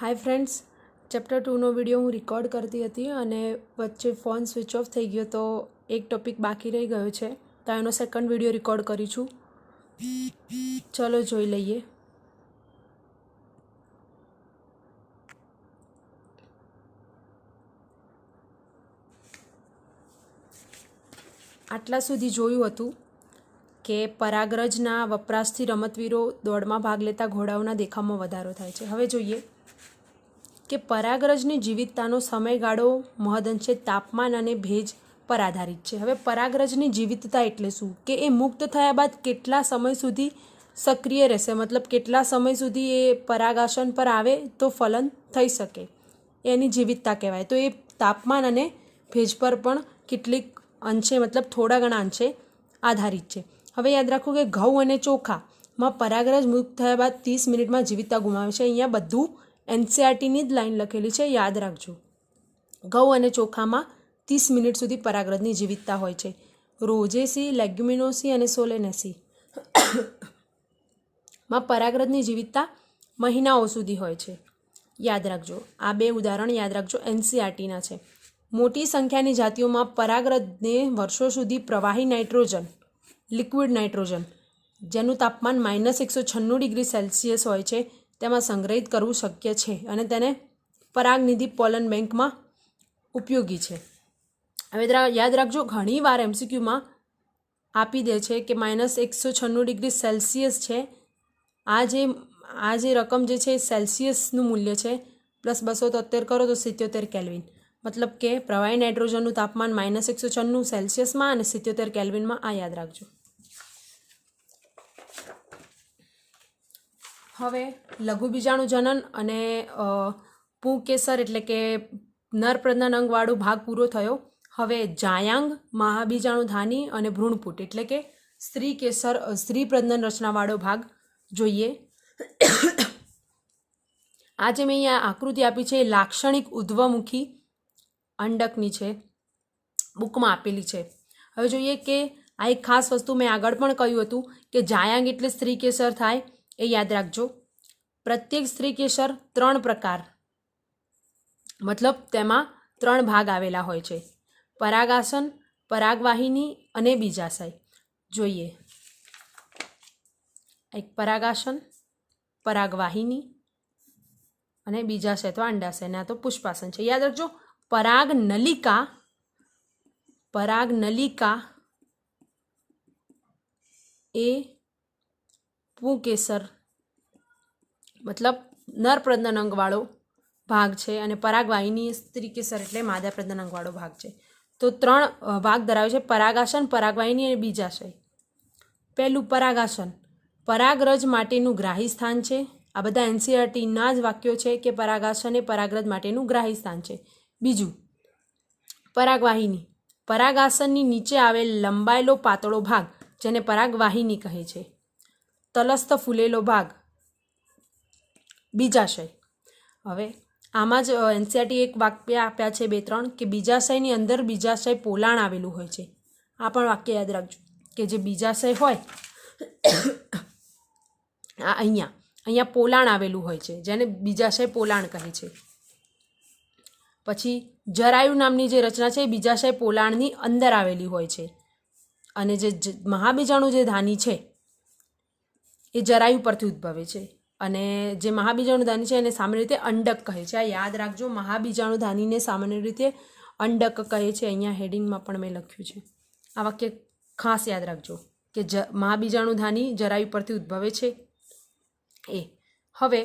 Hi friends, chapter 2 નો video હું record કરતી હતી અને વચ્ચે ફોન સ્વિચ ઓફ થઈ ગયો તો એક ટોપિક બાકી રહી ગયો છે તો એનો સેકન્ડ વિડીયો રેકોર્ડ કરી છું. ચલો જોઈ લઈએ. આટલા સુધી જોયું હતું કે પરાગરજના વપરાશથી રમતવીરો દોડમાં ભાગ લેતા ઘોડાઓના દેખાવમાં વધારો થાય છે. હવે જોઈએ કે પરાગરજની જીવિતતાનો સમયગાળો મહદઅંશે તાપમાન અને ભેજ પર આધારિત છે. હવે પરાગરજની જીવિતતા એટલે શું કે એ મુક્ત થયા બાદ કેટલા સમય સુધી સક્રિય રહેશે, મતલબ કેટલા સમય સુધી એ પરાગાસન પર આવે તો ફલન થઈ શકે, એની જીવિતતા કહેવાય. તો એ તાપમાન અને ભેજ પર પણ કેટલીક અંશે, મતલબ થોડા ઘણા અંશે આધારિત છે. હવે યાદ રાખો કે ઘઉં અને ચોખામાં પરાગરજ મુક્ત થયા બાદ 30 મિનિટમાં જીવિતતા ગુમાવે છે. અહીંયા બધું એનસીઆરટીની જ લાઈન લખેલી છે, યાદ રાખજો. ઘઉં અને ચોખામાં 30 મિનિટ સુધી પરાગરજની જીવિતતા હોય છે. રોઝેસી, લેગ્યુમિનોસી અને સોલેનેસી માં પરાગરજની જીવિતતા મહિનાઓ સુધી હોય છે. યાદ રાખજો, આ બે ઉદાહરણ યાદ રાખજો, એનસીઆરટીના છે. મોટી સંખ્યાની જાતિઓમાં પરાગરજને વર્ષો સુધી પ્રવાહી નાઇટ્રોજન, લિક્વિડ નાઇટ્રોજન, જેનું તાપમાન -196 હોય છે, તેમાં સંગ્રહિત કરવું શક્ય છે અને તેને પરાગનિધિ પોલન બેંકમાં ઉપયોગી છે. હવે યાદ રાખજો, ઘણીવાર એમસીક્યુમાં આપી દે છે કે -196 છે. આ જે રકમ જે છે એ સેલ્સિયસનું મૂલ્ય છે, +273 કરો તો 77 કેલ્વિન, મતલબ કે પ્રવાહી નાઇટ્રોજનનું તાપમાન -196 સેલ્સિયસમાં અને 77 કેલ્વિનમાં. આ યાદ રાખજો. હવે લઘુબીજાણુ જનન અને પુંકેસર એટલે કે નરપ્રજનન અંગવાળો ભાગ પૂરો થયો. હવે જાયાંગ, મહાબીજાણુધાની અને ભ્રૂણપુટ એટલે કે સ્ત્રી પ્રજનન રચનાવાળો ભાગ જોઈએ. આ જે મેં અહીંયા આકૃતિ આપી છે એ લાક્ષણિક ઉદ્ધવમુખી અંડકની છે, બુકમાં આપેલી છે. હવે જોઈએ કે આ એક ખાસ વસ્તુ મેં આગળ પણ કહ્યું હતું કે જાયાંગ એટલે સ્ત્રી કેસર થાય, એ યાદ રાખજો. પ્રત્યેક સ્ત્રી કેસર 3 પ્રકાર, મતલબ તેમાં 3 ભાગ આવેલા હોય છે: પરાગાસન, પરાગવાહિની અને બીજાશય. જોઈએ, એક પરાગાસન, પરાગવાહિની અને બીજાશય તો અંડાશય, ને આ તો પુષ્પાસન છે. યાદ રાખજો, પરાગનલિકા એ પુંકેસર મતલબ નર પ્રજનન અંગવાળો ભાગ છે અને પરાગવાહિની સ્ત્રીકેસર એટલે માદા પ્રજનન અંગવાળો ભાગ છે. તો 3 ભાગ ધરાવે છે: પરાગાસન, પરાગવાહિની અને બીજાશય. પહેલું પરાગાસન, પરાગરજ માટેનું ગ્રાહી સ્થાન છે. આ બધા એનસીઆરટીના જ વાક્યો છે કે પરાગાસન એ પરાગરજ માટેનું ગ્રાહી સ્થાન છે. બીજું પરાગવાહિની, પરાગાસનની નીચે આવેલ લંબાયેલો પાતળો ભાગ જેને પરાગવાહિની કહે છે. તલસ્થ ફૂલેલો ભાગ બીજાશય. હવે આમાં જ એનસીઆરટી એક વાક્ય આપ્યા છે 2-3 કે બીજાશયની અંદર બીજાશય પોલાણ આવેલું હોય છે. આ પણ વાક્ય યાદ રાખજો કે જે બીજાશય હોય આ અહીંયા પોલાણ આવેલું હોય છે, જેને બીજાશય પોલાણ કહે છે. પછી જરાયુ નામની જે રચના છે એ બીજાશય પોલાણની અંદર આવેલી હોય છે અને જે મહાબીજાણુ જે ધાની છે એ જરાયુ પરથી ઉદ્ભવે છે અને જે મહાબીજાણુ ધાની છે એને સામાન્ય રીતે અંડક કહે છે. આ યાદ રાખજો, મહાબીજાણુ ધાનીને સામાન્ય રીતે અંડક કહે છે. અહીંયા હેડિંગમાં પણ મેં લખ્યું છે. આ વાક્ય ખાસ યાદ રાખજો કે મહાબીજાણુ ધાની જરાયુ પરથી ઉદ્ભવે છે. હવે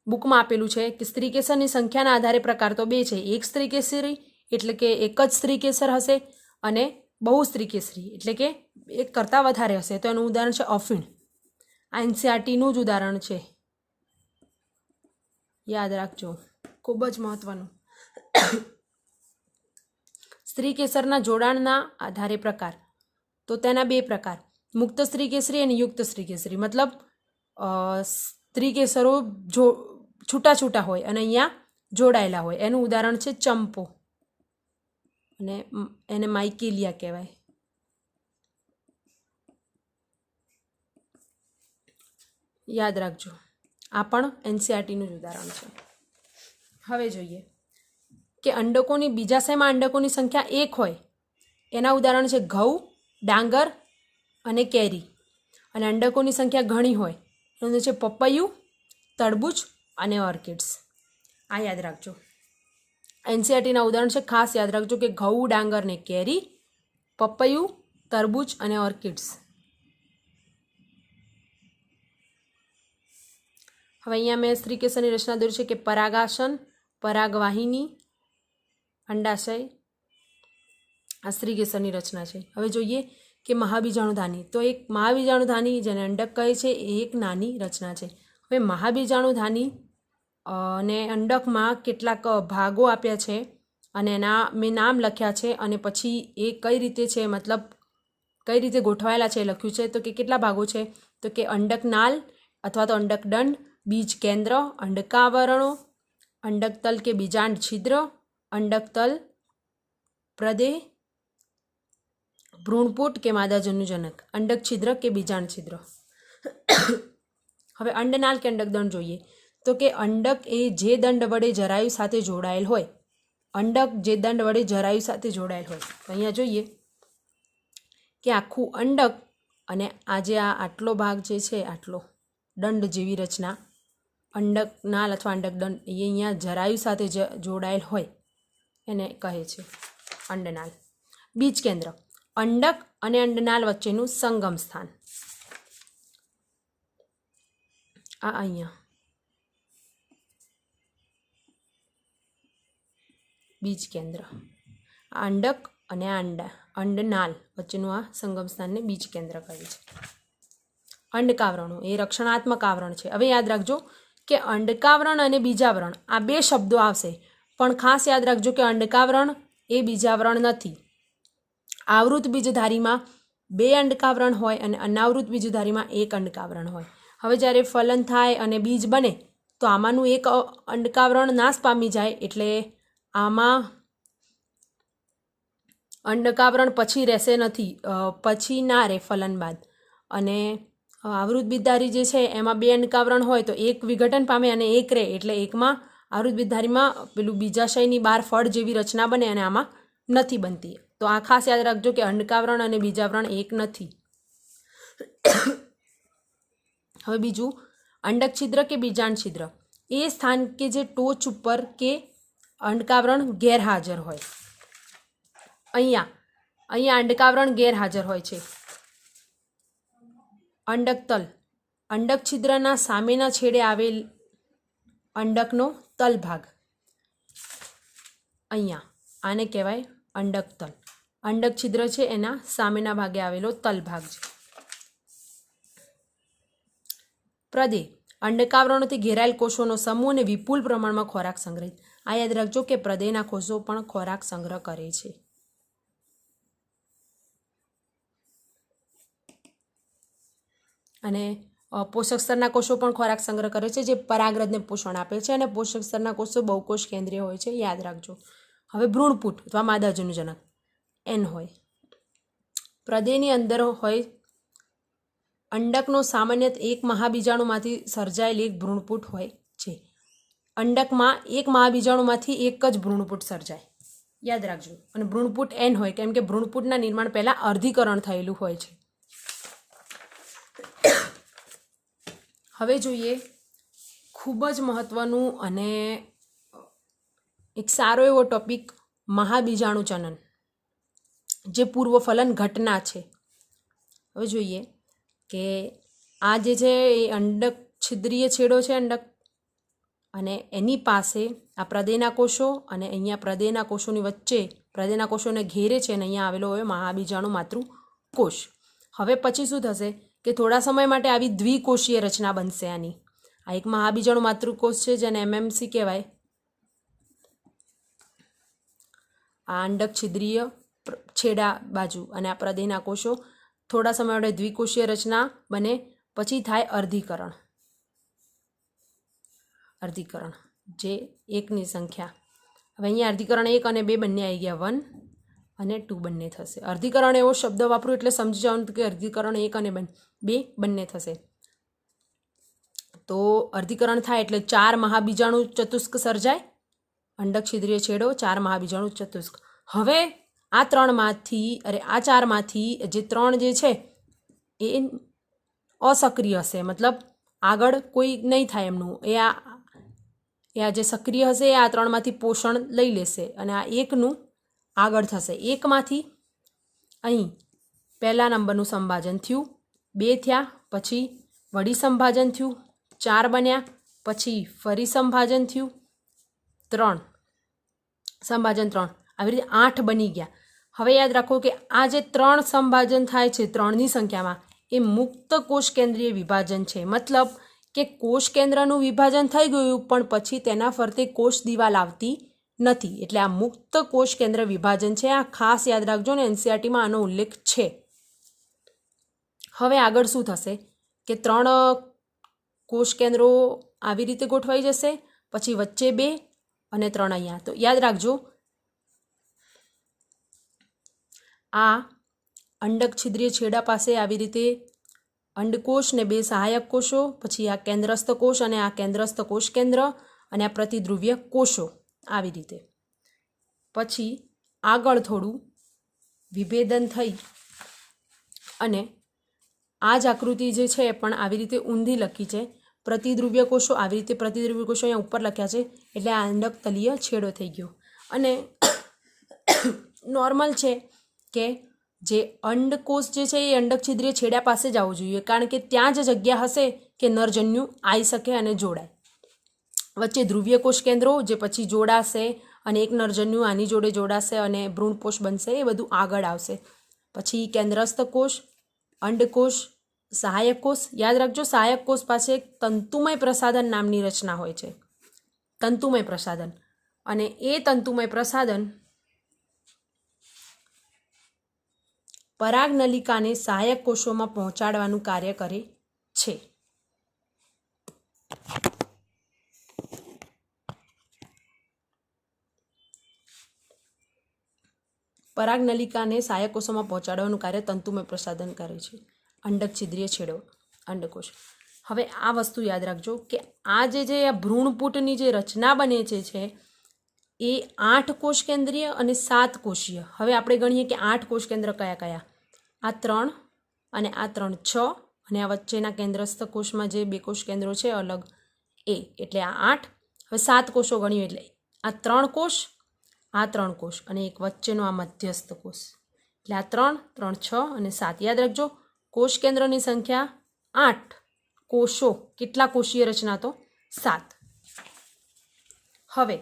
બુકમાં આપેલું છે કે સ્ત્રીકેસરની સંખ્યાના આધારે પ્રકાર તો 2 છે. એક સ્ત્રીકેસરી એટલે કે એક જ સ્ત્રીકેસર હશે અને બહુ સ્ત્રીકેસરી એટલે કે એક કરતાં વધારે હશે. તો એનું ઉદાહરણ છે અફીણ. આ એનસીઆરટીનું જ ઉદાહરણ છે, યાદ રાખજો, ખૂબ જ મહત્વનું. સ્ત્રીકેસરના જોડાણના આધારે પ્રકાર તો તેના 2 પ્રકાર: મુક્ત સ્ત્રીકેસરી અને યુક્ત સ્ત્રીકેસરી. મતલબ સ્ત્રીકેસરો છૂટા છૂટા હોય અને અહીંયા જોડાયેલા હોય. એનું ઉદાહરણ છે ચંપો અને એને માઇકેલિયા કહેવાય. યાદ રાખજો, આ પણ એનસીઆરટીનું જ ઉદાહરણ છે. હવે જોઈએ કે અંડકોની બીજાશયમાં અંડકોની સંખ્યા 1 હોય એના ઉદાહરણ છે ઘઉં, ડાંગર અને કેરી. અને અંડકોની સંખ્યા ઘણી હોય એનું છે પપૈયું, તરબૂચ અને ઓર્કિડ્સ. આ યાદ રાખજો. એનસીઆરટીના ઉદાહરણ છે, ખાસ યાદ રાખજો કે ઘઉં, ડાંગર ને કેરી, પપૈયું, તરબૂચ અને ઓર્કિડ્સ. હવે અહીંયા મેં સ્ત્રીકેસરની રચના દોરી છે કે પરાગાસન, પરાગવાહિની, અંડાશય. આ સ્ત્રીકેસરની રચના છે. હવે જોઈએ કે મહાબીજાણુધાની. તો એક મહાબીજાણુધાની જેને અંડક કહે છે એ એક નાની રચના છે. હવે મહાબીજાણુધાની અને અંડકમાં કેટલાક ભાગો આપ્યા છે અને એના મેં નામ લખ્યા છે અને પછી એ કઈ રીતે છે, મતલબ કઈ રીતે ગોઠવાયેલા છે એ લખ્યું છે. તો કે કેટલા ભાગો છે, તો કે અંડકનાલ અથવા તો અંડકદંડ, બીજ કેન્દ્ર, અંડકાવરણો, અંડકતલ કે બીજાંડ છિદ્ર, અંડકતલ, પ્રદેહ, ભ્રૂણપુટ કે માદાજન્યુજનક, અંડક છિદ્ર કે બીજાંડ છિદ્ર. હવે અંડનાલ કે અંડકદંડ જોઈએ. તો કે અંડક એ જે દંડ વડે જરાયુ સાથે જોડાયેલ હોય, અંડક જે દંડ વડે જરાયુ સાથે જોડાયેલ હોય. તો અહીંયા જોઈએ કે આખું અંડક અને આજે આટલો ભાગ જે છે, આટલો દંડ જેવી રચના, અંડકનાલ અથવા અંડકદંડ એ અહીંયા જરાયુ સાથે જોડાયેલ હોય એને કહે છે અંડનાલ. બીજ કેન્દ્ર અંડક અને અંડનાલ વચ્ચેનું સંગમ સ્થાન. આ અહીંયા બીજ કેન્દ્ર, અંડક અને અંડનાલ વચ્ચેનું આ સંગમ સ્થાનને બીજ કેન્દ્ર કહે છે. અંડકાવરણો એ રક્ષણાત્મક આવરણ છે. હવે યાદ રાખજો કે અંડકાવરણ અને બીજાવરણ આ બે શબ્દો આવશે, પણ ખાસ યાદ રાખજો કે અંડકાવરણ એ બીજાવરણ નથી. આવૃત બીજધારીમાં 2 અંડકાવરણ હોય અને અનાવૃત બીજધારીમાં 1 અંડકાવરણ હોય. હવે જ્યારે ફલન થાય અને બીજ બને તો આમાંનું એક અંડકાવરણ નાશ પામી જાય, એટલે આમાં અંડકાવરણ પછી રહેશે નથી, પછી ના રહે ફલન બાદ. અને આવૃત બીજધારી જે છે એમાં 2 અંડકાવરણ હોય તો એક વિઘટન પામે અને એક રહે, એટલે એકમાં આવૃત બીજધારીમાં પેલું બીજાશયની બહાર ફળ જેવી રચના બને અને આમાં નથી બનતી. તો આ ખાસ યાદ રાખજો કે અંડકાવરણ અને બીજાવરણ એક નથી. હવે બીજું અંડક છિદ્ર કે બીજાંડ છિદ્ર એ સ્થાન કે જે ટોચ ઉપર કે અંડકાવરણ ગેરહાજર હોય. અહીંયા અંડકાવરણ ગેરહાજર હોય છે. અંડકતલ અંડક છિદ્રના સામેના છેડે આવેલ અંડકનો તલભાગ. અહીંયા આને કહેવાય અંડકતલ. અંડક છિદ્ર છે એના સામેના ભાગે આવેલો તલભાગ છે. પ્રદેહ અંડકાવરણોથી ઘેરાયેલ કોષોનો સમૂહ અને વિપુલ પ્રમાણમાં ખોરાક સંગ્રહિત. આ યાદ રાખજો કે પ્રદેહના કોષો પણ ખોરાક સંગ્રહ કરે છે. અને પોષક સ્તરના કોષો પણ ખોરાક સંગ્રહ કરે છે, જે પરાગરજને પોષણ આપે છે. અને પોષક સ્તરના કોષો બહુકોષ કેન્દ્રીય હોય છે, યાદ રાખજો. હવે ભ્રૂણપુટ અથવા માદાજન્યુજનક એન હોય. પ્રદેહની અંદર હોય અંડકનો સામાન્યત એક મહાબીજાણુમાંથી સર્જાયેલ એક ભ્રૂણપુટ હોય છે. અંડકમાં એક મહાબીજાણુમાંથી એક જ ભ્રૂણપુટ સર્જાય, યાદ રાખજો. અને ભ્રૂણપુટ એન હોય કેમ કે ભ્રૂણપુટના નિર્માણ પહેલાં અર્ધીકરણ થયેલું હોય છે. હવે જોઈએ ખૂબ જ મહત્ત્વનું અને એક સારો એવો ટોપિક મહાબીજાણુચનન, જે પૂર્વફલન ઘટના છે. હવે જોઈએ કે આ જે છે એ અંડક છિદ્રીય છેડો છે અંડક, અને એની પાસે આ પ્રદેહના કોષો અને અહીંયા પ્રદેહના કોષોની વચ્ચે પ્રદેહના કોષોને ઘેરે છે અને અહીંયા આવેલો હોય મહાબીજાણુ માતૃકોષ. હવે પછી શું થશે કે થોડા સમય માટે આવી દ્વિકોષીય રચના બનશે આની. આ એક મહાબીજાણુ માતૃકોષ છે જેને એમએમસી કહેવાય. આ અંડક છિદ્રીય છેડા બાજુ અને આ પ્રદેહના કોષો થોડા સમય માટે દ્વિકોષીય રચના બને, પછી થાય અર્ધીકરણ. જે 1ની સંખ્યા. હવે અહીંયા અર્ધીકરણ 1 અને 2 બંને આવી ગયા, 1 અને 2 બંને થશે. અર્ધીકરણ એવો શબ્દ વાપરું એટલે સમજી જવાનું કે અર્ધીકરણ 1 અને 2 બંને થશે. તો અર્ધીકરણ થાય એટલે 4 મહાબીજાણુ ચતુષ્ક સર્જાય અંડક છિદ્રીય છેડો, 4 મહાબીજાણુ ચતુષ્ક. હવે આ 3માંથી આ 4માંથી જે 3 જે છે એ અસક્રિય હશે, મતલબ આગળ કોઈ નહીં થાય એમનું. એ આ જે સક્રિય હશે એ આ 3માંથી પોષણ લઈ લેશે અને આ એકનું આગળ થશે. એકમાંથી અહીં પહેલા નંબરનું સંભાજન થયું, 2 થયા, પછી વળી સંભાજન થયું, 4 બન્યા, પછી ફરી સંભાજન થયું, 3 સંભાજન 3, આવી રીતે 8 બની ગયા. હવે યાદ રાખો કે આ જે 3 સંભાજન થાય છે 3ની સંખ્યામાં એ મુક્ત કોષ કેન્દ્રીય વિભાજન છે. મતલબ કે કોષ કેન્દ્રનું વિભાજન થઈ ગયું પણ પછી તેના ફરતે કોષ દિવાલ આવતી નથી, એટલે આ મુક્ત કોષ કેન્દ્ર વિભાજન છે. આ ખાસ યાદ રાખજો ને, એનસીઈઆરટીમાં આનો ઉલ્લેખ છે. હવે આગળ શું થશે કે 3 કોષ કેન્દ્રો આવી રીતે ગોઠવાઈ જશે, પછી વચ્ચે 2 અને 3 અહીંયા. તો યાદ રાખજો આ અંડક છિદ્રીય છેડા પાસે આવી રીતે અંડકોષ ને 2 સહાયક કોષો, પછી આ કેન્દ્રસ્થ કોષ અને આ કેન્દ્રસ્થ કોષ કેન્દ્ર અને આ પ્રતિધ્રુવીય કોષો આવી રીતે. પછી આગળ થોડું વિભેદન થઈ અને આ જ આકૃતિ જે છે પણ આવી રીતે ઊંધી લખી છે. પ્રતિધ્રુવીય કોષો આવી રીતે, પ્રતિધ્રુવીય કોષો અહીંયા ઉપર લખ્યા છે એટલે આ અંડક તલીય છેડો થઈ ગયો. અને નોર્મલ છે કે જે અંડકોષ જે છે એ અંડક છિદ્રીય છેડા પાસે જ આવવું જોઈએ, કારણ કે ત્યાં જ જગ્યા હશે કે નરજન્યુ આવી શકે અને જોડાય. વચ્ચે ધ્રુવીય કોષ કેન્દ્રો જે પછી જોડાશે અને એક નરજન્યુ આની જોડે જોડાશે અને ભ્રૂણપોષ બનશે, એ બધું આગળ આવશે. પછી કેન્દ્રસ્થ કોષ, અંડકોષ, સહાયક કોષ. યાદ રાખજો સહાયક કોષ પાસે એક તંતુમય પ્રસાધન નામની રચના હોય છે, તંતુમય પ્રસાધન, અને એ તંતુમય પ્રસાધન પરાગનલિકાને સહાયક કોષોમાં પહોંચાડવાનું કાર્ય કરે છે. પરાગનલિકાને સહાયક કોષોમાં પહોંચાડવાનું કાર્ય તંતુમય પ્રસાધન કરે છે. અંડક છિદ્રીય છેડો, અંડકોષ. હવે આ વસ્તુ યાદ રાખજો કે આ જે ભ્રૂણપૂટની જે રચના બને છે એ 8 કોષ કેન્દ્રીય અને 7 કોષીય. હવે આપણે ગણીએ કે 8 કોષ કેન્દ્ર કયા કયા. આ 3 અને આ 3 6, અને આ વચ્ચેના કેન્દ્રસ્થ કોષમાં જે 2 કોષ કેન્દ્રો છે અલગ એ, એટલે આ 8. હવે 7 કોષો ગણીએ એટલે આ 3 કોષ, આ 3 કોષ અને એક વચ્ચેનો આ મધ્યસ્થ કોષ, એટલે આ 3, 3, 6 અને 7. યાદ રાખજો કોષ કેન્દ્રોની સંખ્યા 8, કોષો કેટલા કોષીય રચના તો 7. હવે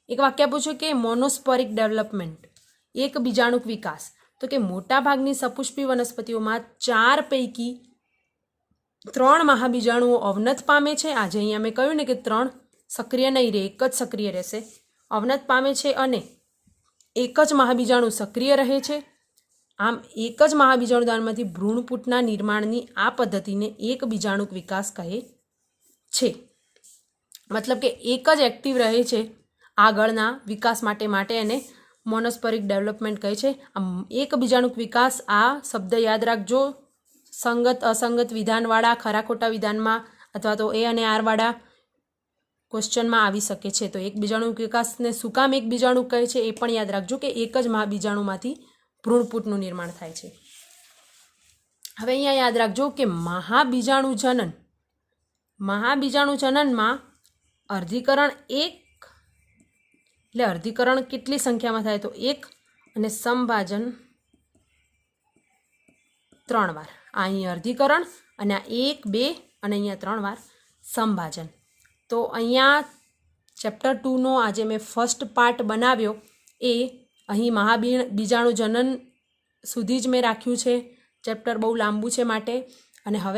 એક વાક્ય પૂછ્યું કે મોનોસ્પોરિક ડેવલપમેન્ટ, એક બીજાણુક વિકાસ. તો કે મોટાભાગની સપુષ્પી વનસ્પતિઓમાં 4 પૈકી 3 મહાબીજાણુઓ અવનત પામે છે. આજે અહીંયા મેં કહ્યું ને કે 3 સક્રિય નહીં રહે, એક જ સક્રિય રહેશે. અવનત પામે છે અને એક જ મહાબીજાણુ સક્રિય રહે છે. આમ એક જ મહાબીજાણુ દાનમાંથી ભ્રૂણપૂટના નિર્માણની આ પદ્ધતિને એક બીજાણુક વિકાસ કહે છે. મતલબ કે એક જ એક્ટિવ રહે છે આગળના વિકાસ માટે એને મોનોસ્પોરિક ડેવલપમેન્ટ કહે છે. આમ એક બીજાણુક વિકાસ, આ શબ્દ યાદ રાખજો. સંગત અસંગત વિધાનવાળા, ખરા ખોટા વિધાનમાં અથવા તો એ અને આર વાળા ક્વેશ્ચનમાં આવી શકે છે. તો એક બીજાણુક વિકાસને શું કામ એક બીજાણુક કહે છે એ પણ યાદ રાખજો કે એક જ મહાબીજાણુમાંથી ભ્રૂણપૂટનું નિર્માણ થાય છે. હવે અહીંયા યાદ રાખજો કે મહાબીજાણુ જનનમાં અર્ધીકરણ 1, એટલે અર્ધીકરણ કેટલી સંખ્યામાં થાય તો 1, અને સંભાજન 3 વાર. આ અહીં અર્ધીકરણ અને આ 1, 2 અને અહીંયા 3 વાર સંભાજન. તો અહીંયા ચેપ્ટર 2નો આજે મેં ફર્સ્ટ પાર્ટ બનાવ્યો એ અહીં મહાબીજાણુ જનન સુધી જ મેં રાખ્યું છે. ચેપ્ટર બહુ લાંબુ છે માટે. અને હવે